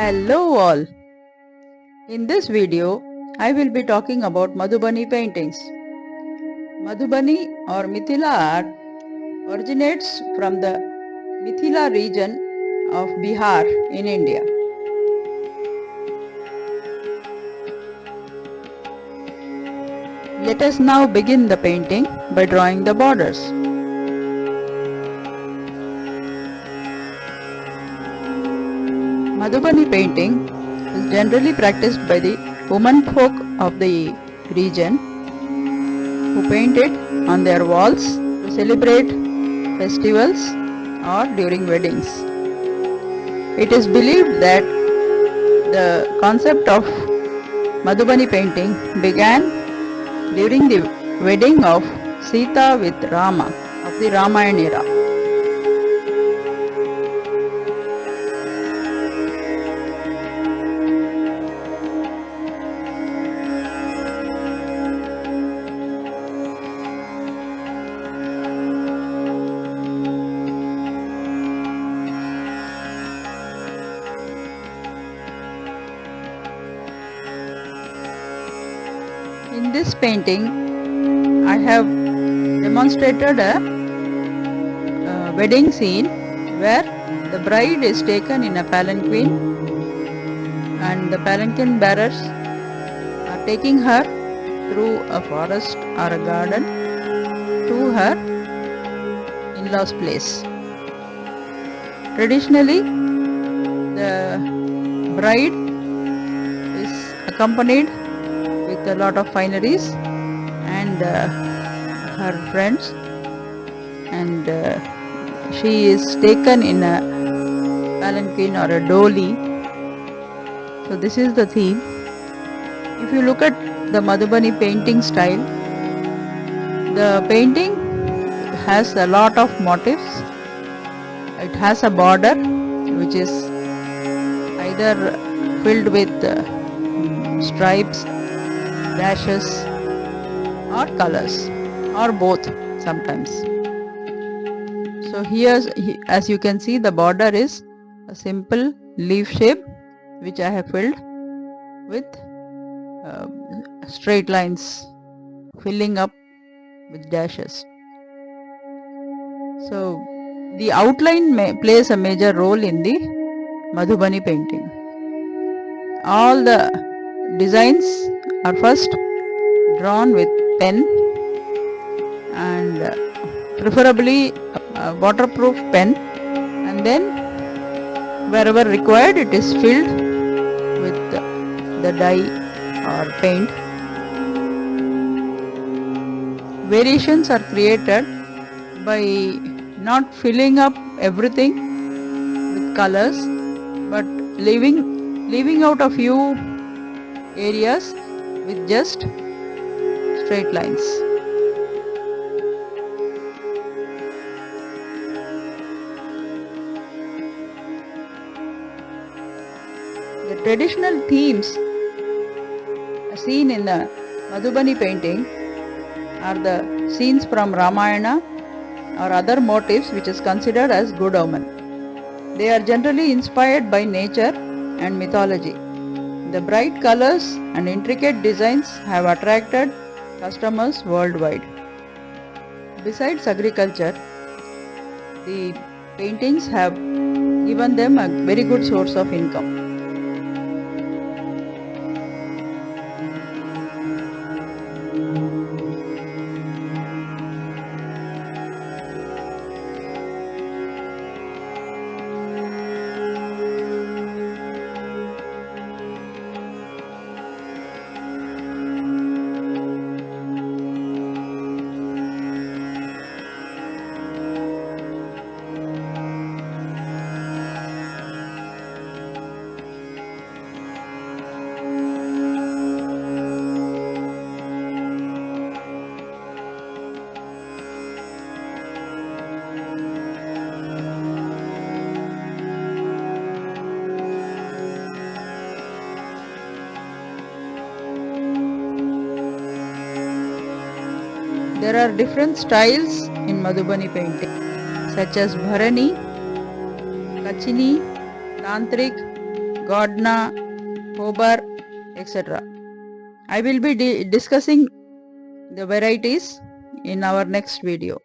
Hello all! In this video, I will be talking about Madhubani paintings. Madhubani or Mithila art originates from the Mithila region of Bihar in India. Let us now begin the painting by drawing the borders. Madhubani painting is generally practiced by the women folk of the region who paint it on their walls to celebrate festivals or during weddings. It is believed that the concept of Madhubani painting began during the wedding of Sita with Rama of the Ramayana era. In this painting, I have demonstrated a wedding scene where the bride is taken in a palanquin and the palanquin bearers are taking her through a forest or a garden to her in-laws' place. Traditionally, the bride is accompanied with a lot of fineries and her friends, and she is taken in a palanquin or a dolly. So this is the theme. If you look at the Madhubani painting style, the painting has a lot of motifs. It has a border which is either filled with stripes, dashes or colors, or both sometimes. So here, as you can see, the border is a simple leaf shape which I have filled with straight lines filling up with dashes. So the outline plays a major role in the Madhubani painting. All the designs are first drawn with pen, and preferably a waterproof pen, and then wherever required it is filled with the dye or paint. Variations are created by not filling up everything with colors but leaving out a few areas with just straight lines. The traditional themes seen in the Madhubani painting are the scenes from Ramayana or other motifs which is considered as good omen. They are generally inspired by nature and mythology. The bright colors and intricate designs have attracted customers worldwide. Besides agriculture, the paintings have given them a very good source of income. There are different styles in Madhubani painting, such as Bharani, Kachini, Tantrik, Gardner, Hober, etc. I will be discussing the varieties in our next video.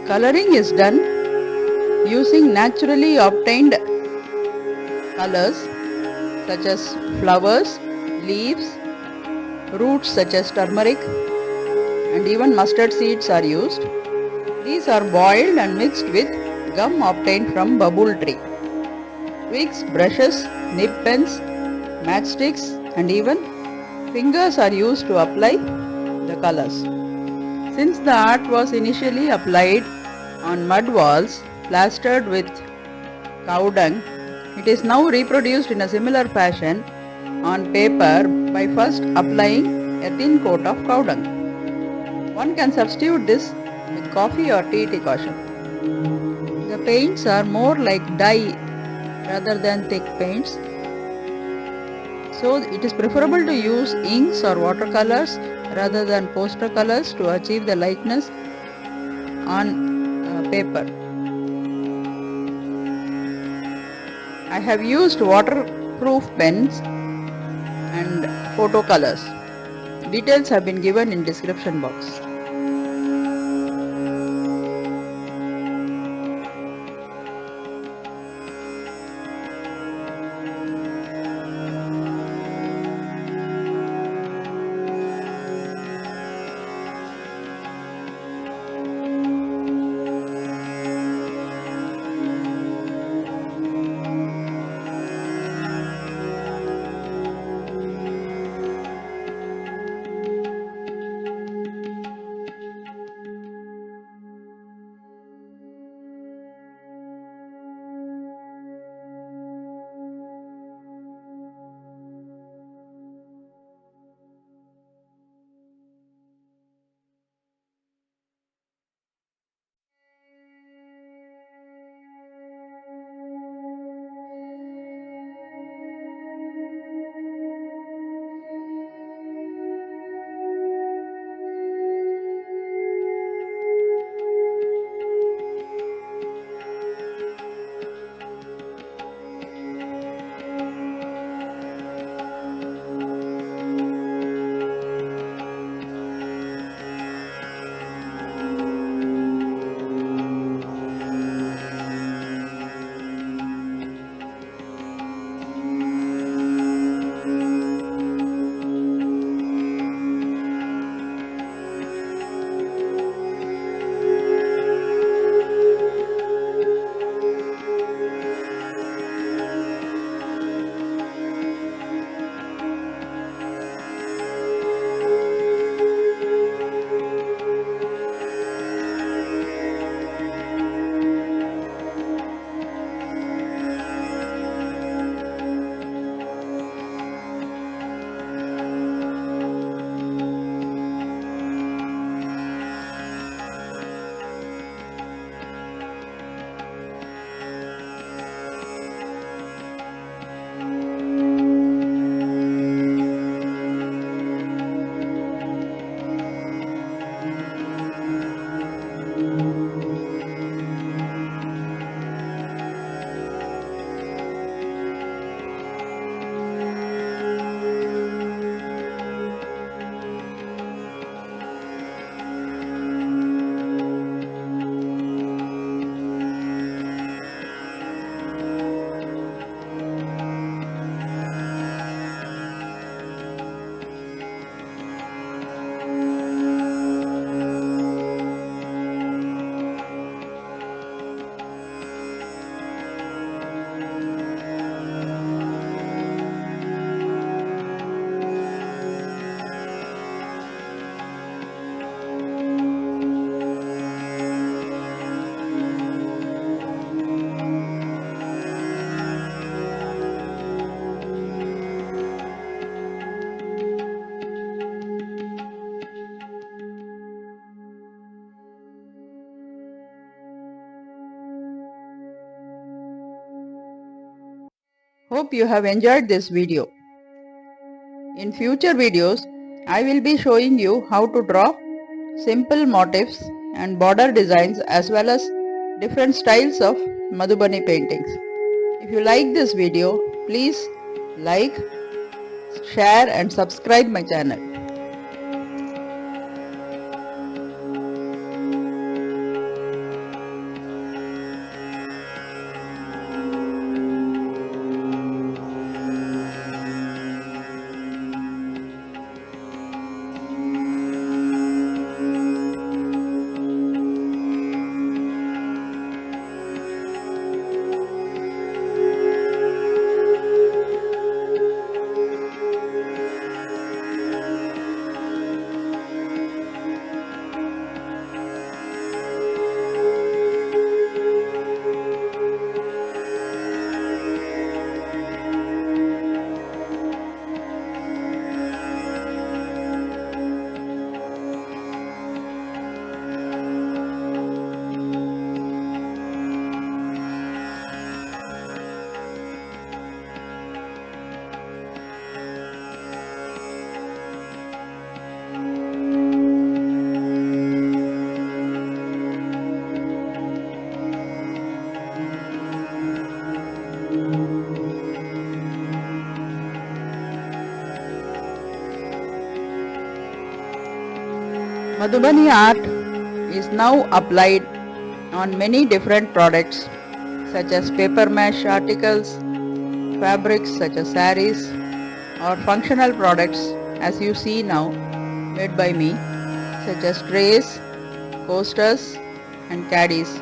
Coloring is done using naturally obtained colors such as flowers, leaves, roots such as turmeric, and even mustard seeds are used. These are boiled and mixed with gum obtained from bubble tree. Twigs, brushes, nib pens, matchsticks, and even fingers are used to apply the colors. Since the art was initially applied on mud walls plastered with cow dung, it is now reproduced in a similar fashion on paper by first applying a thin coat of cow dung. One can substitute this with coffee or tea decoction. The paints are more like dye rather than thick paints, so it is preferable to use inks or watercolors rather than poster colors to achieve the likeness on paper. I have used waterproof pens and photo colors. Details have been given in description box. Hope you have enjoyed this video. In future videos, I will be showing you how to draw simple motifs and border designs as well as different styles of Madhubani paintings. If you like this video, please like, share and subscribe my channel. Madhubani art is now applied on many different products such as paper mache articles, fabrics such as saris or functional products as you see now made by me such as trays, coasters and caddies.